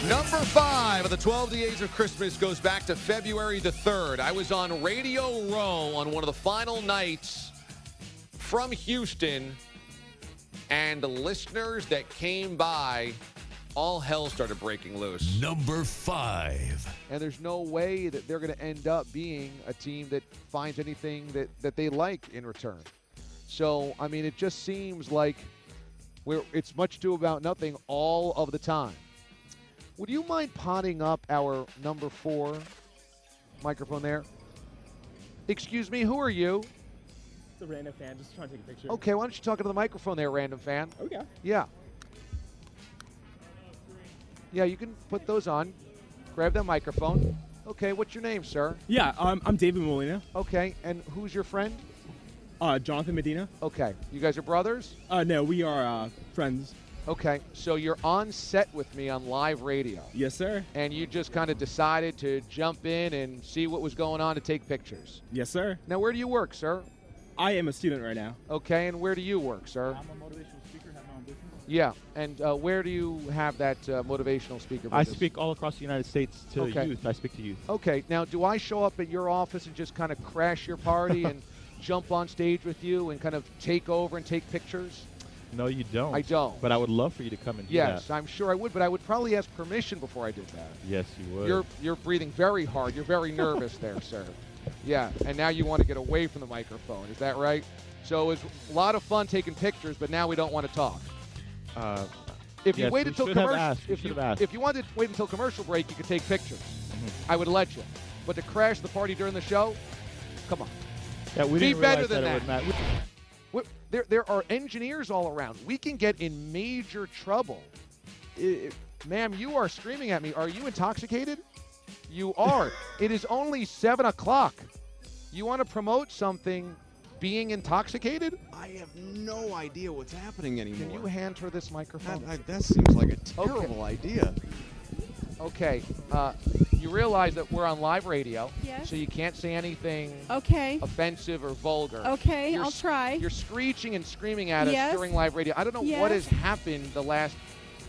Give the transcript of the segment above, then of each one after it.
Number 5 of the 12 Days of Christmas goes back to February the 3rd. I was on Radio Row on one of the final nights from Houston, and the listeners that came by, all hell started breaking loose. Number 5. And there's no way that they're going to end up being a team that finds anything that they like in return. So, I mean, it just seems like it's much ado about nothing all of the time. Would you mind potting up our number 4 microphone there? Excuse me, who are you? It's a random fan, just trying to take a picture. Okay, why don't you talk into the microphone there, random fan? Okay. Yeah. Yeah, you can put those on. Grab that microphone. Okay, what's your name, sir? Yeah, I'm David Molina. Okay, and who's your friend? Jonathan Medina. Okay, you guys are brothers? No, we are friends. Okay, so you're on set with me on live radio. Yes, sir. And you just kind of decided to jump in and see what was going on to take pictures. Yes, sir. Now, where do you work, sir? I am a student right now. Okay, and where do you work, sir? I'm a motivational speaker, have my own business. Yeah, and where do you have that motivational speaker I business? speak all across the United States to youth. I speak to youth. Okay, now do I show up at your office and just kind of crash your party and jump on stage with you and kind of take over and take pictures? No, you don't. I don't. But I would love for you to come and do Yes, that. I'm sure I would, but I would probably ask permission before I did that. Yes, you would. You're breathing very hard. You're very nervous there, sir. Yeah, and now you want to get away from the microphone. Is that right? So it was a lot of fun taking pictures, but now we don't want to talk. If you yes, wait we until should have commercial, asked. We should have asked. if you wanted to wait until commercial break, you could take pictures. I would let you. But to crash the party during the show, come on. Yeah, we Be didn't better realize than that. that. It would matter. There are engineers all around. We can get in major trouble. Ma'am, you are screaming at me. Are you intoxicated? You are. It is only 7 o'clock. You want to promote something being intoxicated? I have no idea what's happening anymore. Can you hand her this microphone? That seems like a terrible idea. Okay. You realize that we're on live radio, Yes. so you can't say anything Okay. offensive or vulgar. Okay, You're I'll try. You're screeching and screaming at us Yes. during live radio. I don't know what has happened the last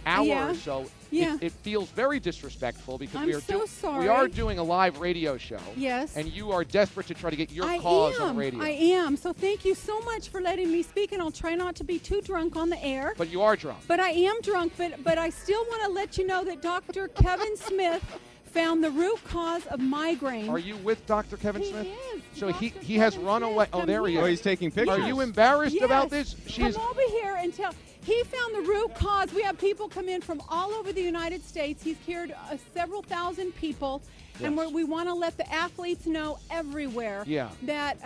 hour Yeah. or so. Yeah. It feels very disrespectful because I'm we are so we sorry. are doing a live radio show. Yes. And you are desperate to try to get your I cause am. on radio. I am. So thank you so much for letting me speak, and I'll try not to be too drunk on the air. But you are drunk. But I am drunk, but I still want to let you know that Dr. Kevin Smith found the root cause of migraine. Are you with Dr. Kevin He Smith? is. So Dr. he has Kevin run Smith, away. Oh, come there he here. Oh, is. he's taking pictures. Are you embarrassed Yes. about this? Come over here and tell. He found the root cause. We have people come in from all over the United States. He's cured several thousand people, and Yes. we want to let the athletes know everywhere Yeah. that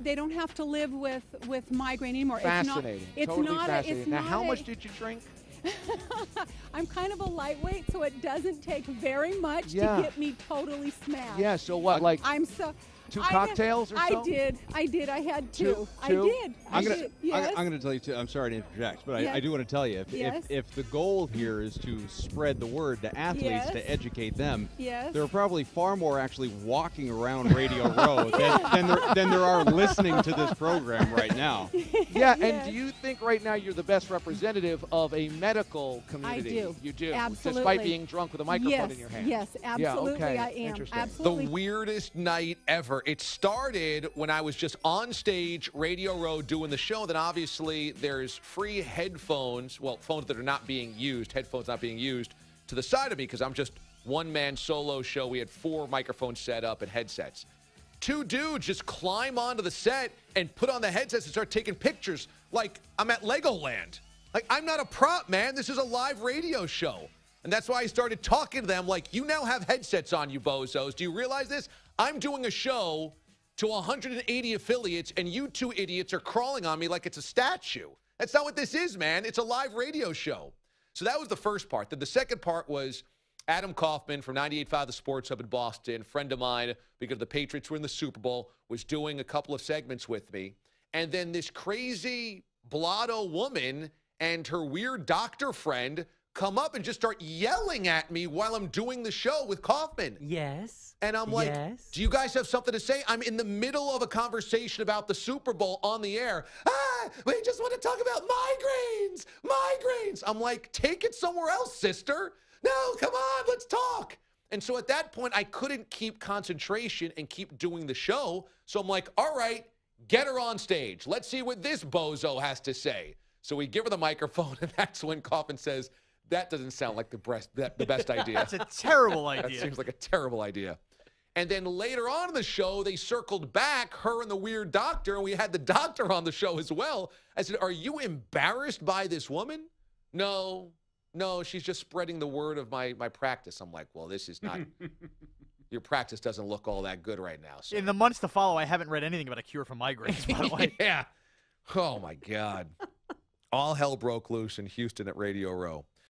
they don't have to live with migraine anymore. Fascinating. It's Totally not. fascinating. It's Now, not how a- much did you drink? I'm kind of a lightweight, so it doesn't take very much Yeah. to get me totally smashed. Yeah, so what, like I'm so. two I cocktails or so? I did. I had two. I Two? did. I I'm gonna, did. Yes. I'm gonna tell you too. I'm sorry to interject, but Yes. I do want to tell you Yes. if the goal here is to spread the word to athletes Yes. to educate them, Yes. there are probably far more actually walking around Radio Row than there are listening to this program right now. Yeah, Yes. and do you think right now you're the best representative of a medical community? do. You do. Absolutely. Despite being drunk with a microphone yes. in your hand. Yes, absolutely. okay. I am. Interesting. Absolutely. The weirdest night ever. It started when I was just on stage, Radio Row, doing the show. Then obviously there's free headphones, well, phones that are not being used, headphones not being used, to the side of me because I'm just one-man solo show. We had 4 microphones set up and headsets. 2 dudes just climb onto the set and put on the headsets and start taking pictures like I'm at Legoland. Like, I'm not a prop, man. This is a live radio show. And that's why I started talking to them like, you now have headsets on, you bozos. Do you realize this? I'm doing a show to 180 affiliates, and you 2 idiots are crawling on me like it's a statue. That's not what this is, man. It's a live radio show. So that was the first part. Then the second part was Adam Kaufman from 98.5 The Sports Hub in Boston, friend of mine, because the Patriots were in the Super Bowl, was doing a couple of segments with me. And then this crazy blotto woman and her weird doctor friend come up and just start yelling at me while I'm doing the show with Kaufman. Yes. And I'm like, yes. do you guys have something to say? I'm in the middle of a conversation about the Super Bowl on the air. We just want to talk about migraines. I'm like, take it somewhere else, sister. No, come on, let's talk. And so at that point, I couldn't keep concentration and keep doing the show. So I'm like, all right, get her on stage. Let's see what this bozo has to say. So we give her the microphone, and that's when Coffin says, that doesn't sound like the best idea. That's a terrible idea. That seems like a terrible idea. And then later on in the show, they circled back, her and the weird doctor, and we had the doctor on the show as well. I said, are you embarrassed by this woman? No, she's just spreading the word of my practice. I'm like, well, this is not, your practice doesn't look all that good right now. So. In the months to follow, I haven't read anything about a cure for migraines, by the way. Yeah. Oh, my God. All hell broke loose in Houston at Radio Row.